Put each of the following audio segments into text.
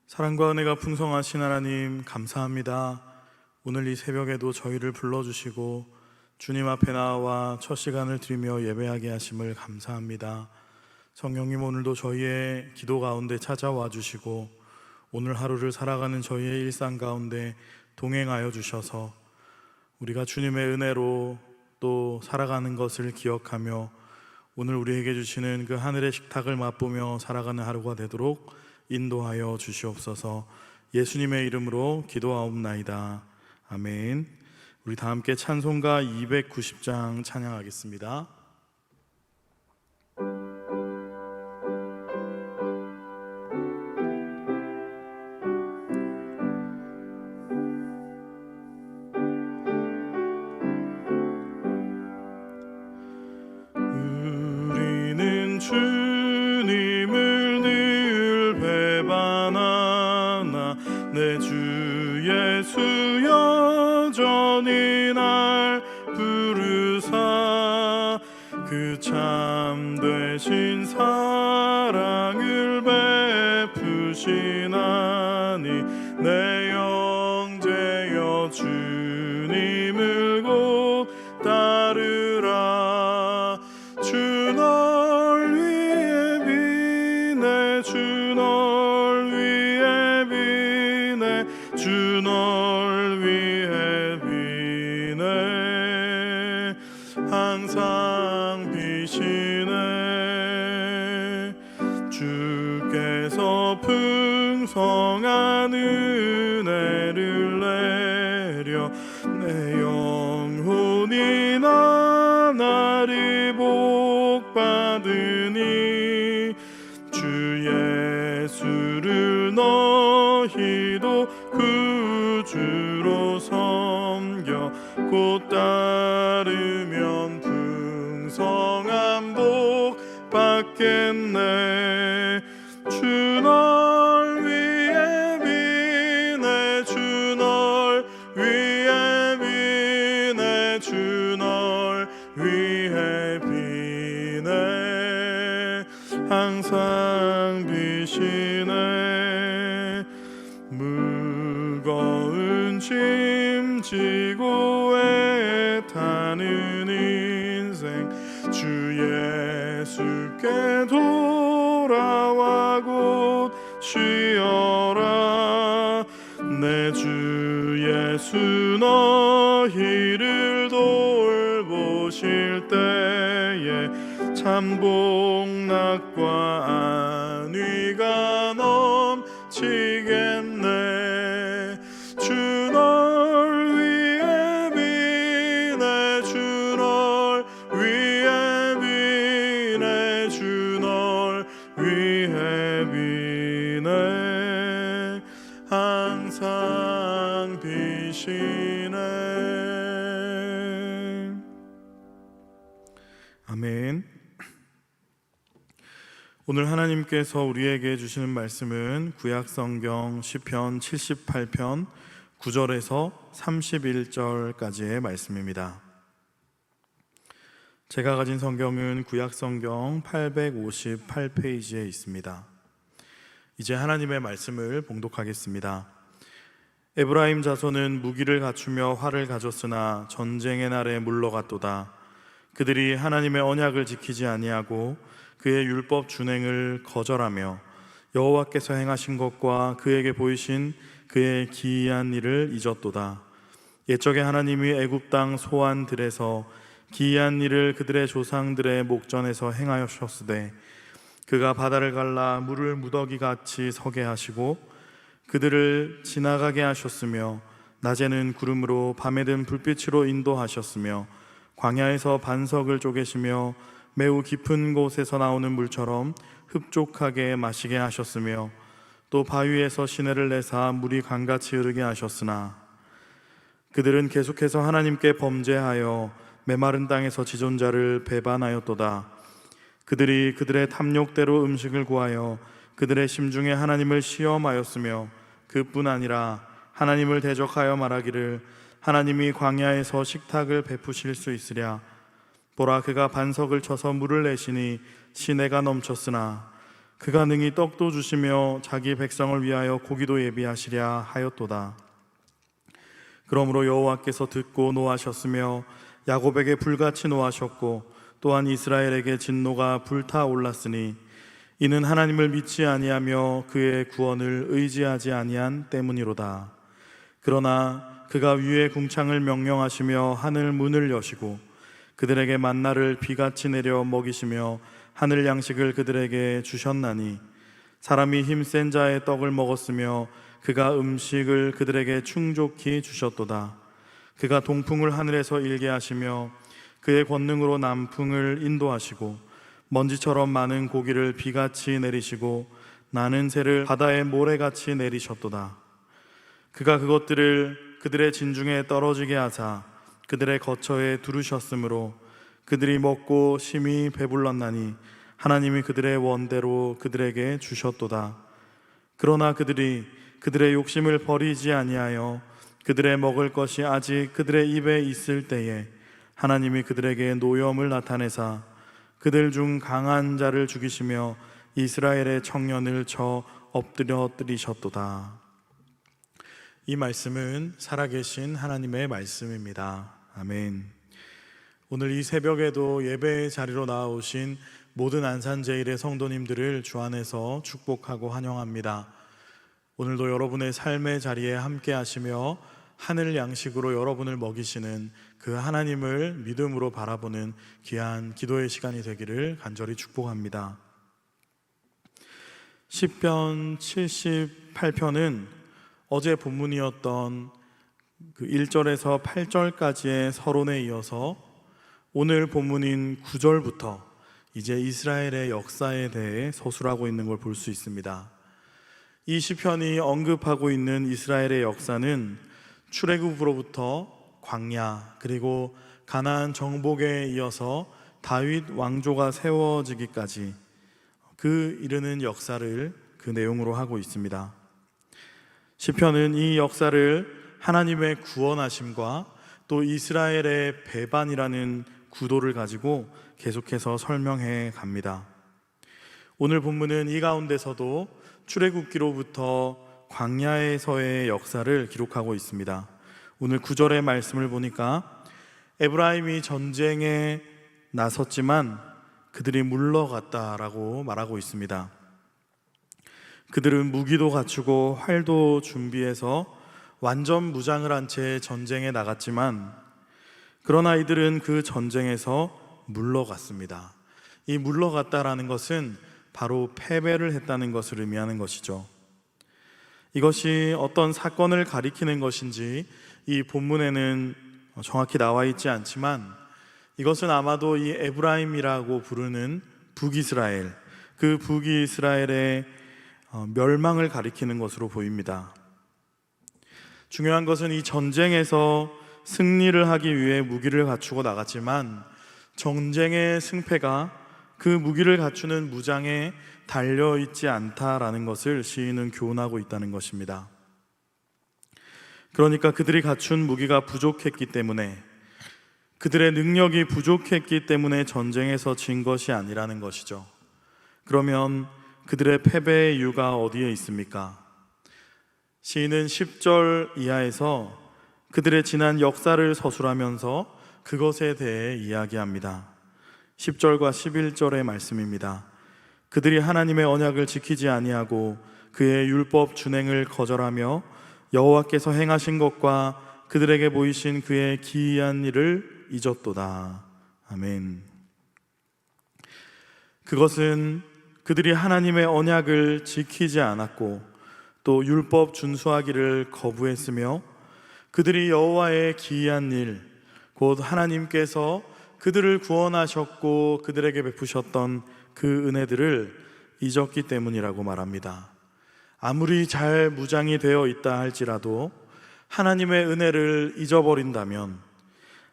사랑과 은혜가 풍성하신 하나님 감사합니다. 오늘 이 새벽에도 저희를 불러주시고 주님 앞에 나와 첫 시간을 드리며 예배하게 하심을 감사합니다. 성령님, 오늘도 저희의 기도 가운데 찾아와 주시고 오늘 하루를 살아가는 저희의 일상 가운데 동행하여 주셔서 우리가 주님의 은혜로 또 살아가는 것을 기억하며 오늘 우리에게 주시는 그 하늘의 식탁을 맛보며 살아가는 하루가 되도록 인도하여 주시옵소서. 예수님의 이름으로 기도하옵나이다. 아멘. 우리 다 함께 찬송가 290장 찬양하겠습니다. 우리는 주님을 늘 배반하나 내 주 예수 여전히 날 부르사 그 참되신 사랑을 베푸시나니 내 영제여 주님을 곧 따르라. 주 널 위해 비네 주 널 위해 비네 주 널 위해 비네 항상 비시네. 주께서 풍성한 은혜를 내려 내 영혼이 나날이 복받으니 주 예수를 너희도 구주로 섬겨 곧 따르면 풍성한 복 받겠네. 주 널 위해 비네 주 널 위해 비네 주 널 위해 비네 항상 비시네. 무거운 짐 지고 애타는 인생 주 예수께 돌아와 곧 쉬어라. 내 주 예수 너희를 돌보실 때에 참 복락과 안위가 넘치겠네. 주 널 위해 비네 주 널 위해 비네 주 널 위해 비네 항상 비시네. 아멘. 오늘 하나님께서 우리에게 주시는 말씀은 구약성경 시편 78편 9절에서 31절까지의 말씀입니다. 제가 가진 성경은 구약성경 858페이지에 있습니다. 이제 하나님의 말씀을 봉독하겠습니다. 에브라임 자손은 무기를 갖추며 활을 가졌으나 전쟁의 날에 물러갔도다. 그들이 하나님의 언약을 지키지 아니하고 그의 율법 준행을 거절하며 여호와께서 행하신 것과 그에게 보이신 그의 기이한 일을 잊었도다. 옛적에 하나님이 애굽 땅 소안들에서 기이한 일을 그들의 조상들의 목전에서 행하셨으되 그가 바다를 갈라 물을 무더기같이 서게 하시고 그들을 지나가게 하셨으며 낮에는 구름으로 밤에는 불빛으로 인도하셨으며 광야에서 반석을 쪼개시며 매우 깊은 곳에서 나오는 물처럼 흡족하게 마시게 하셨으며 또 바위에서 시내를 내사 물이 강같이 흐르게 하셨으나 그들은 계속해서 하나님께 범죄하여 메마른 땅에서 지존자를 배반하였도다. 그들이 그들의 탐욕대로 음식을 구하여 그들의 심중에 하나님을 시험하였으며 그뿐 아니라 하나님을 대적하여 말하기를 하나님이 광야에서 식탁을 베푸실 수 있으랴. 보라, 그가 반석을 쳐서 물을 내시니 시내가 넘쳤으나 그가 능히 떡도 주시며 자기 백성을 위하여 고기도 예비하시랴 하였도다. 그러므로 여호와께서 듣고 노하셨으며 야곱에게 불같이 노하셨고 또한 이스라엘에게 진노가 불타올랐으니 이는 하나님을 믿지 아니하며 그의 구원을 의지하지 아니한 때문이로다. 그러나 그가 위의 궁창을 명령하시며 하늘 문을 여시고 그들에게 만나를 비같이 내려 먹이시며 하늘 양식을 그들에게 주셨나니 사람이 힘센 자의 떡을 먹었으며 그가 음식을 그들에게 충족히 주셨도다. 그가 동풍을 하늘에서 일게 하시며 그의 권능으로 남풍을 인도하시고 먼지처럼 많은 고기를 비같이 내리시고 나는 새를 바다의 모래같이 내리셨도다. 그가 그것들을 그들의 진중에 떨어지게 하사 그들의 거처에 두르셨으므로 그들이 먹고 심히 배불렀나니 하나님이 그들의 원대로 그들에게 주셨도다. 그러나 그들이 그들의 욕심을 버리지 아니하여 그들의 먹을 것이 아직 그들의 입에 있을 때에 하나님이 그들에게 노염을 나타내사 그들 중 강한 자를 죽이시며 이스라엘의 청년을 쳐 엎드려뜨리셨도다. 이 말씀은 살아계신 하나님의 말씀입니다. 아멘. 오늘 이 새벽에도 예배의 자리로 나아오신 모든 안산제일의 성도님들을 주 안에서 축복하고 환영합니다. 오늘도 여러분의 삶의 자리에 함께 하시며 하늘 양식으로 여러분을 먹이시는 그 하나님을 믿음으로 바라보는 귀한 기도의 시간이 되기를 간절히 축복합니다. 시편 78편은 어제 본문이었던 그 1절에서 8절까지의 서론에 이어서 오늘 본문인 9절부터 이제 이스라엘의 역사에 대해 서술하고 있는 걸 볼 수 있습니다. 이 시편이 언급하고 있는 이스라엘의 역사는 출애굽으로부터 광야 그리고 가나안 정복에 이어서 다윗 왕조가 세워지기까지 그 이르는 역사를 그 내용으로 하고 있습니다. 시편은 이 역사를 하나님의 구원하심과 또 이스라엘의 배반이라는 구도를 가지고 계속해서 설명해 갑니다. 오늘 본문은 이 가운데서도 출애굽기로부터 광야에서의 역사를 기록하고 있습니다. 오늘 9절의 말씀을 보니까 에브라임이 전쟁에 나섰지만 그들이 물러갔다라고 말하고 있습니다. 그들은 무기도 갖추고 활도 준비해서 완전 무장을 한 채 전쟁에 나갔지만 그러나 이들은 그 전쟁에서 물러갔습니다. 이 물러갔다라는 것은 바로 패배를 했다는 것을 의미하는 것이죠. 이것이 어떤 사건을 가리키는 것인지 이 본문에는 정확히 나와 있지 않지만 이것은 아마도 이 에브라임이라고 부르는 북이스라엘, 그 북이스라엘의 멸망을 가리키는 것으로 보입니다. 중요한 것은 이 전쟁에서 승리를 하기 위해 무기를 갖추고 나갔지만 전쟁의 승패가 그 무기를 갖추는 무장에 달려있지 않다라는 것을 시인은 교훈하고 있다는 것입니다. 그러니까 그들이 갖춘 무기가 부족했기 때문에, 그들의 능력이 부족했기 때문에 전쟁에서 진 것이 아니라는 것이죠. 그러면 그들의 패배의 이유가 어디에 있습니까? 시인은 10절 이하에서 그들의 지난 역사를 서술하면서 그것에 대해 이야기합니다. 10절과 11절의 말씀입니다. 그들이 하나님의 언약을 지키지 아니하고 그의 율법 준행을 거절하며 여호와께서 행하신 것과 그들에게 보이신 그의 기이한 일을 잊었도다. 아멘. 그것은 그들이 하나님의 언약을 지키지 않았고 또 율법 준수하기를 거부했으며 그들이 여호와의 기이한 일, 곧 하나님께서 그들을 구원하셨고 그들에게 베푸셨던 그 은혜들을 잊었기 때문이라고 말합니다. 아무리 잘 무장이 되어 있다 할지라도 하나님의 은혜를 잊어버린다면,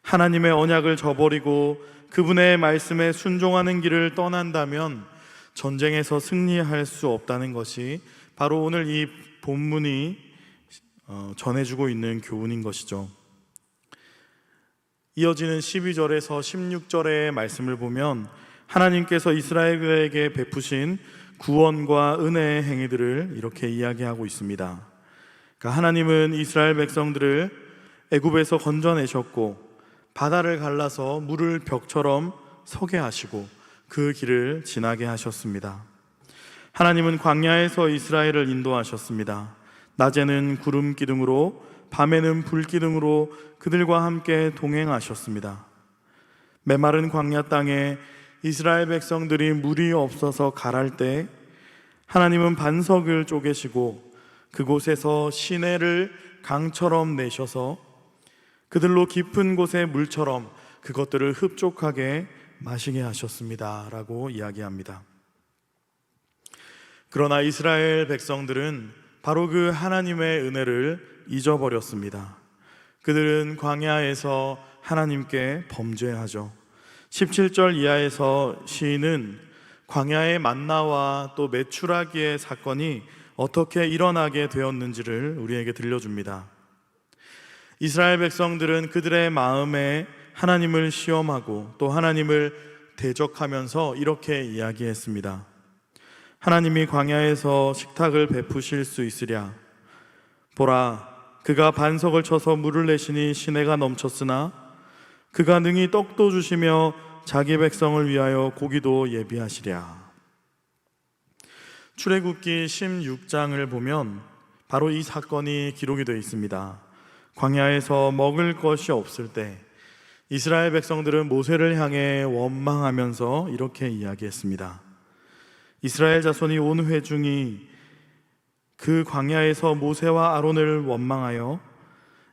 하나님의 언약을 저버리고 그분의 말씀에 순종하는 길을 떠난다면 전쟁에서 승리할 수 없다는 것이 바로 오늘 이 본문이 전해주고 있는 교훈인 것이죠. 이어지는 12절에서 16절의 말씀을 보면 하나님께서 이스라엘에게 베푸신 구원과 은혜의 행위들을 이렇게 이야기하고 있습니다. 그러니까 하나님은 이스라엘 백성들을 애굽에서 건져내셨고 바다를 갈라서 물을 벽처럼 서게 하시고 그 길을 지나게 하셨습니다. 하나님은 광야에서 이스라엘을 인도하셨습니다. 낮에는 구름 기둥으로 밤에는 불 기둥으로 그들과 함께 동행하셨습니다. 메마른 광야 땅에 이스라엘 백성들이 물이 없어서 가랄 때 하나님은 반석을 쪼개시고 그곳에서 시내를 강처럼 내셔서 그들로 깊은 곳의 물처럼 그것들을 흡족하게 마시게 하셨습니다 라고 이야기합니다. 그러나 이스라엘 백성들은 바로 그 하나님의 은혜를 잊어버렸습니다. 그들은 광야에서 하나님께 범죄하죠. 17절 이하에서 시인은 광야의 만나와 또 메추라기의 사건이 어떻게 일어나게 되었는지를 우리에게 들려줍니다. 이스라엘 백성들은 그들의 마음에 하나님을 시험하고 또 하나님을 대적하면서 이렇게 이야기했습니다. 하나님이 광야에서 식탁을 베푸실 수 있으랴. 보라, 그가 반석을 쳐서 물을 내시니 시내가 넘쳤으나 그가 능히 떡도 주시며 자기 백성을 위하여 고기도 예비하시랴. 출애굽기 16장을 보면 바로 이 사건이 기록이 되어 있습니다. 광야에서 먹을 것이 없을 때 이스라엘 백성들은 모세를 향해 원망하면서 이렇게 이야기했습니다. 이스라엘 자손이 온 회중이 그 광야에서 모세와 아론을 원망하여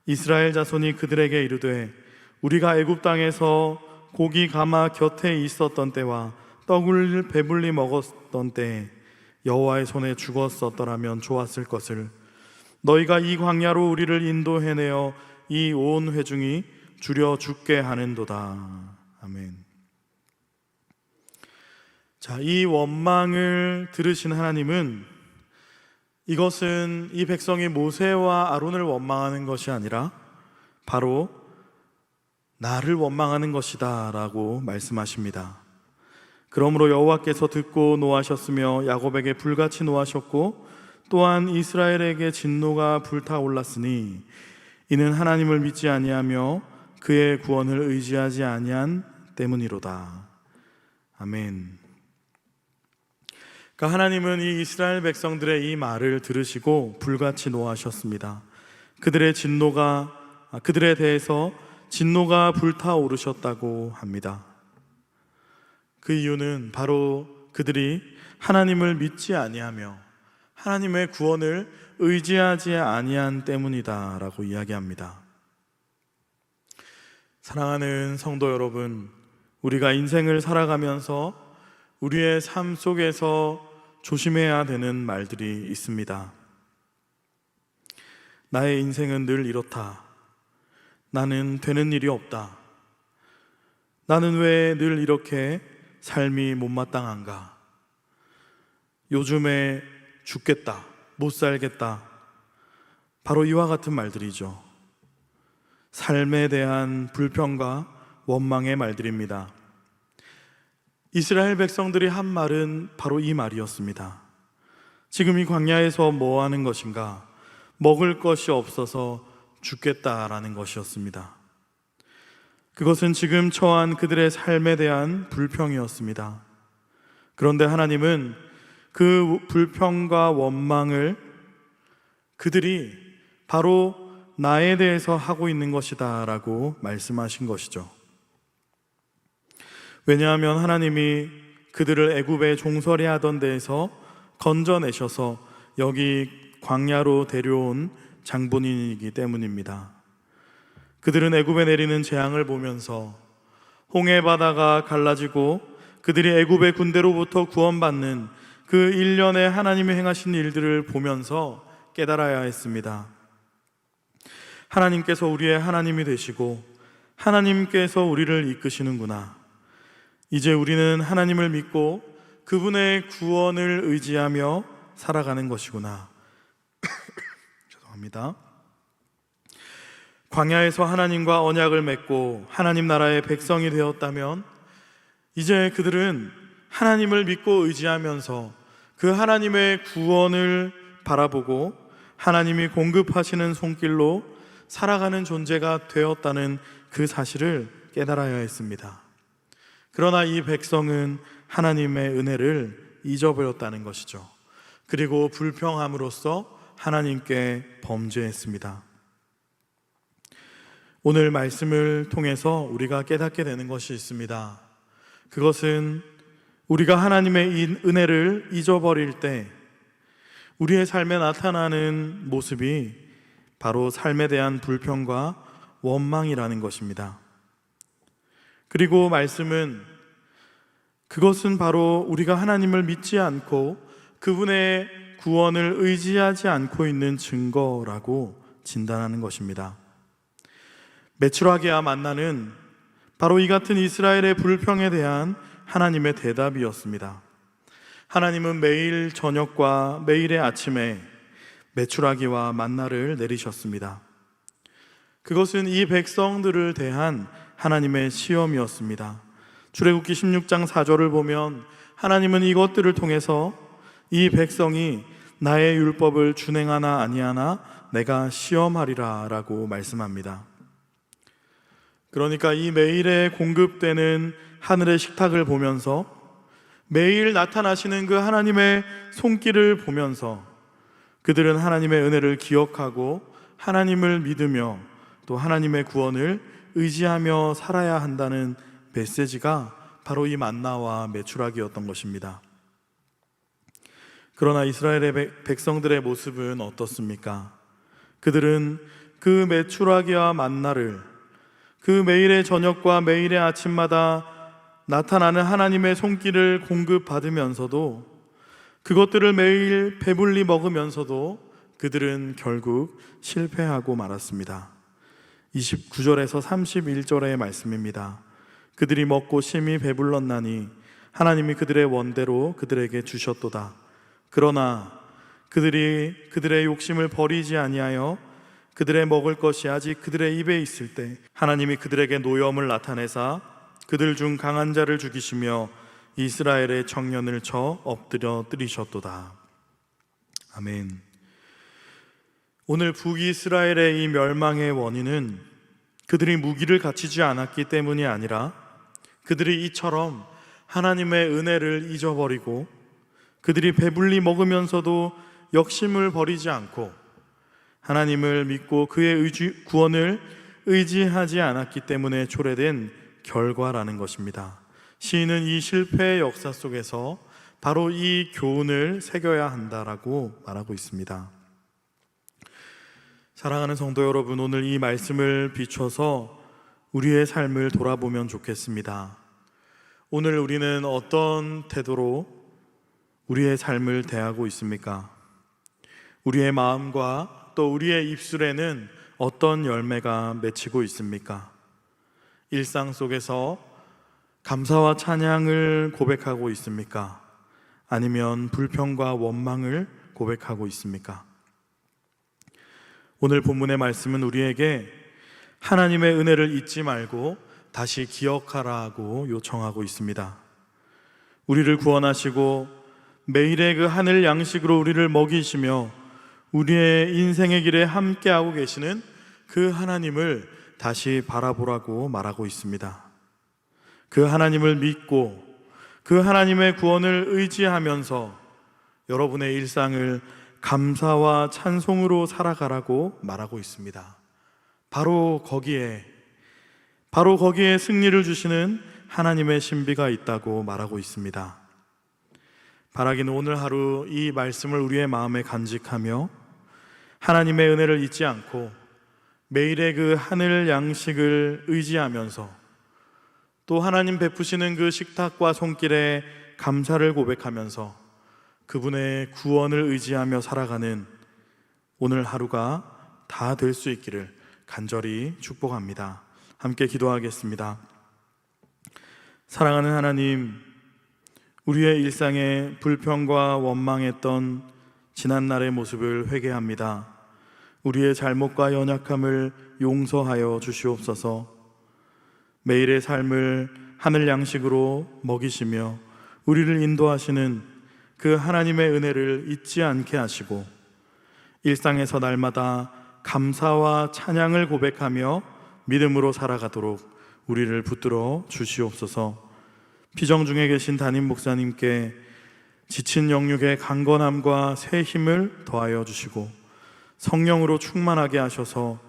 이스라엘 자손이 그들에게 이르되 우리가 애굽 땅에서 고기 가마 곁에 있었던 때와 떡을 배불리 먹었던 때 여호와의 손에 죽었었더라면 좋았을 것을 너희가 이 광야로 우리를 인도해내어 이 온 회중이 줄여 죽게 하는도다. 아멘. 자, 이 원망을 들으신 하나님은 이것은 이 백성이 모세와 아론을 원망하는 것이 아니라 바로 나를 원망하는 것이다 라고 말씀하십니다. 그러므로 여호와께서 듣고 노하셨으며 야곱에게 불같이 노하셨고 또한 이스라엘에게 진노가 불타올랐으니 이는 하나님을 믿지 아니하며 그의 구원을 의지하지 아니한 때문이로다. 아멘. 그러니까 하나님은 이 이스라엘 백성들의 이 말을 들으시고 불같이 노하셨습니다. 그들에 대해서 진노가 불타오르셨다고 합니다. 그 이유는 바로 그들이 하나님을 믿지 아니하며 하나님의 구원을 의지하지 아니한 때문이다라고 이야기합니다. 사랑하는 성도 여러분, 우리가 인생을 살아가면서 우리의 삶 속에서 조심해야 되는 말들이 있습니다. 나의 인생은 늘 이렇다. 나는 되는 일이 없다. 나는 왜 늘 이렇게 삶이 못마땅한가? 요즘에 죽겠다, 못 살겠다. 바로 이와 같은 말들이죠. 삶에 대한 불평과 원망의 말들입니다. 이스라엘 백성들이 한 말은 바로 이 말이었습니다. 지금 이 광야에서 뭐 하는 것인가? 먹을 것이 없어서 죽겠다라는 것이었습니다. 그것은 지금 처한 그들의 삶에 대한 불평이었습니다. 그런데 하나님은 그 불평과 원망을 그들이 바로 나에 대해서 하고 있는 것이다 라고 말씀하신 것이죠. 왜냐하면 하나님이 그들을 애굽에 종살이 하던 데에서 건져내셔서 여기 광야로 데려온 장본인이기 때문입니다. 그들은 애굽에 내리는 재앙을 보면서 홍해 바다가 갈라지고 그들이 애굽의 군대로부터 구원받는 그 일련의 하나님이 행하신 일들을 보면서 깨달아야 했습니다. 하나님께서 우리의 하나님이 되시고 하나님께서 우리를 이끄시는구나. 이제 우리는 하나님을 믿고 그분의 구원을 의지하며 살아가는 것이구나. 죄송합니다. 광야에서 하나님과 언약을 맺고 하나님 나라의 백성이 되었다면 이제 그들은 하나님을 믿고 의지하면서 그 하나님의 구원을 바라보고 하나님이 공급하시는 손길로 살아가는 존재가 되었다는 그 사실을 깨달아야 했습니다. 그러나 이 백성은 하나님의 은혜를 잊어버렸다는 것이죠. 그리고 불평함으로써 하나님께 범죄했습니다. 오늘 말씀을 통해서 우리가 깨닫게 되는 것이 있습니다. 그것은 우리가 하나님의 은혜를 잊어버릴 때 우리의 삶에 나타나는 모습이 바로 삶에 대한 불평과 원망이라는 것입니다. 그리고 말씀은 그것은 바로 우리가 하나님을 믿지 않고 그분의 구원을 의지하지 않고 있는 증거라고 진단하는 것입니다. 메추라기와 만나는 바로 이 같은 이스라엘의 불평에 대한 하나님의 대답이었습니다. 하나님은 매일 저녁과 매일의 아침에 메추라기와 만나를 내리셨습니다. 그것은 이 백성들을 대한 하나님의 시험이었습니다. 출애굽기 16장 4절을 보면 하나님은 이것들을 통해서 이 백성이 나의 율법을 준행하나 아니하나 내가 시험하리라 라고 말씀합니다. 그러니까 이 매일에 공급되는 하늘의 식탁을 보면서 매일 나타나시는 그 하나님의 손길을 보면서 그들은 하나님의 은혜를 기억하고 하나님을 믿으며 또 하나님의 구원을 의지하며 살아야 한다는 메시지가 바로 이 만나와 메추라기였던 것입니다. 그러나 이스라엘의 백성들의 모습은 어떻습니까? 그들은 그 메추라기와 만나를 그 매일의 저녁과 매일의 아침마다 나타나는 하나님의 손길을 공급받으면서도 그것들을 매일 배불리 먹으면서도 그들은 결국 실패하고 말았습니다. 29절에서 31절의 말씀입니다. 그들이 먹고 심히 배불렀나니 하나님이 그들의 원대로 그들에게 주셨도다. 그러나 그들이 그들의 욕심을 버리지 아니하여 그들의 먹을 것이 아직 그들의 입에 있을 때 하나님이 그들에게 노염을 나타내사 그들 중 강한 자를 죽이시며 이스라엘의 청년을 쳐 엎드려 뜨리셨도다. 아멘. 오늘 북이스라엘의 이 멸망의 원인은 그들이 무기를 갖추지 않았기 때문이 아니라 그들이 이처럼 하나님의 은혜를 잊어버리고 그들이 배불리 먹으면서도 역심을 버리지 않고 하나님을 믿고 그의 구원을 의지하지 않았기 때문에 초래된 결과라는 것입니다. 시인은 이 실패의 역사 속에서 바로 이 교훈을 새겨야 한다라고 말하고 있습니다. 사랑하는 성도 여러분, 오늘 이 말씀을 비춰서 우리의 삶을 돌아보면 좋겠습니다. 오늘 우리는 어떤 태도로 우리의 삶을 대하고 있습니까? 우리의 마음과 또 우리의 입술에는 어떤 열매가 맺히고 있습니까? 일상 속에서 감사와 찬양을 고백하고 있습니까? 아니면 불평과 원망을 고백하고 있습니까? 오늘 본문의 말씀은 우리에게 하나님의 은혜를 잊지 말고 다시 기억하라고 요청하고 있습니다. 우리를 구원하시고 매일의 그 하늘 양식으로 우리를 먹이시며 우리의 인생의 길에 함께하고 계시는 그 하나님을 다시 바라보라고 말하고 있습니다. 그 하나님을 믿고 그 하나님의 구원을 의지하면서 여러분의 일상을 감사와 찬송으로 살아가라고 말하고 있습니다. 바로 거기에 승리를 주시는 하나님의 신비가 있다고 말하고 있습니다. 바라기는 오늘 하루 이 말씀을 우리의 마음에 간직하며 하나님의 은혜를 잊지 않고 매일의 그 하늘 양식을 의지하면서 또 하나님 베푸시는 그 식탁과 손길에 감사를 고백하면서 그분의 구원을 의지하며 살아가는 오늘 하루가 다 될 수 있기를 간절히 축복합니다. 함께 기도하겠습니다. 사랑하는 하나님, 우리의 일상에 불평과 원망했던 지난날의 모습을 회개합니다. 우리의 잘못과 연약함을 용서하여 주시옵소서. 매일의 삶을 하늘 양식으로 먹이시며 우리를 인도하시는 그 하나님의 은혜를 잊지 않게 하시고 일상에서 날마다 감사와 찬양을 고백하며 믿음으로 살아가도록 우리를 붙들어 주시옵소서. 피정 중에 계신 담임 목사님께 지친 영육의 강건함과 새 힘을 더하여 주시고 성령으로 충만하게 하셔서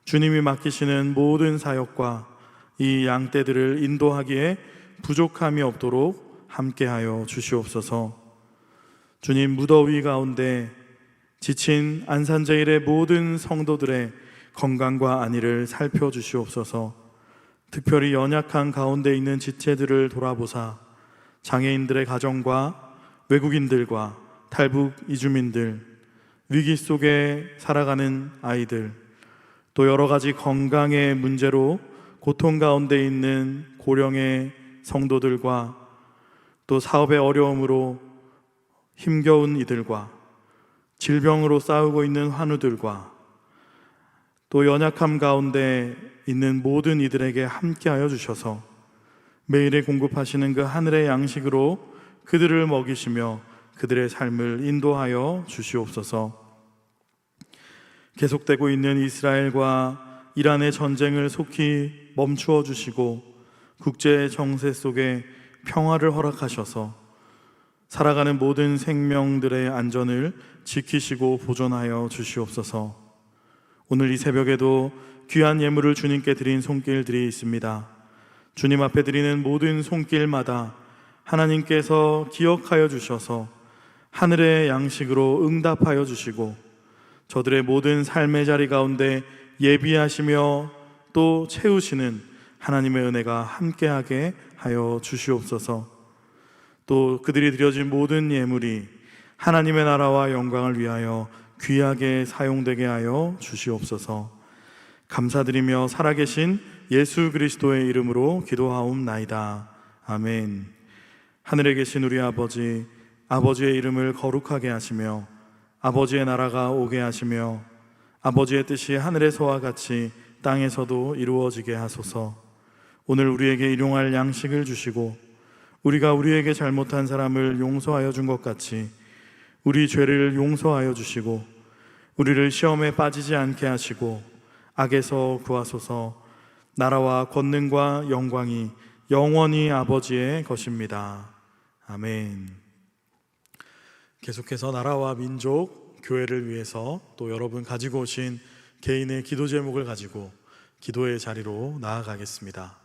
주님이 맡기시는 모든 사역과 이 양떼들을 인도하기에 부족함이 없도록 함께하여 주시옵소서. 주님, 무더위 가운데 지친 안산제일의 모든 성도들의 건강과 안위를 살펴주시옵소서. 특별히 연약한 가운데 있는 지체들을 돌아보사 장애인들의 가정과 외국인들과 탈북 이주민들, 위기 속에 살아가는 아이들, 또 여러 가지 건강의 문제로 고통 가운데 있는 고령의 성도들과 또 사업의 어려움으로 힘겨운 이들과 질병으로 싸우고 있는 환우들과 또 연약함 가운데 있는 모든 이들에게 함께하여 주셔서 매일에 공급하시는 그 하늘의 양식으로 그들을 먹이시며 그들의 삶을 인도하여 주시옵소서. 계속되고 있는 이스라엘과 이란의 전쟁을 속히 멈추어 주시고 국제 정세 속에 평화를 허락하셔서 살아가는 모든 생명들의 안전을 지키시고 보존하여 주시옵소서. 오늘 이 새벽에도 귀한 예물을 주님께 드린 손길들이 있습니다. 주님 앞에 드리는 모든 손길마다 하나님께서 기억하여 주셔서 하늘의 양식으로 응답하여 주시고 저들의 모든 삶의 자리 가운데 예비하시며 또 채우시는 하나님의 은혜가 함께하게 하여 주시옵소서. 또 그들이 드려진 모든 예물이 하나님의 나라와 영광을 위하여 귀하게 사용되게 하여 주시옵소서. 감사드리며 살아계신 예수 그리스도의 이름으로 기도하옵나이다. 아멘. 하늘에 계신 우리 아버지, 아버지의 이름을 거룩하게 하시며 아버지의 나라가 오게 하시며 아버지의 뜻이 하늘에서와 같이 땅에서도 이루어지게 하소서. 오늘 우리에게 일용할 양식을 주시고 우리가 우리에게 잘못한 사람을 용서하여 준 것 같이 우리 죄를 용서하여 주시고 우리를 시험에 빠지지 않게 하시고 악에서 구하소서. 나라와 권능과 영광이 영원히 아버지의 것입니다. 아멘. 계속해서 나라와 민족, 교회를 위해서 또 여러분 가지고 오신 개인의 기도 제목을 가지고 기도의 자리로 나아가겠습니다.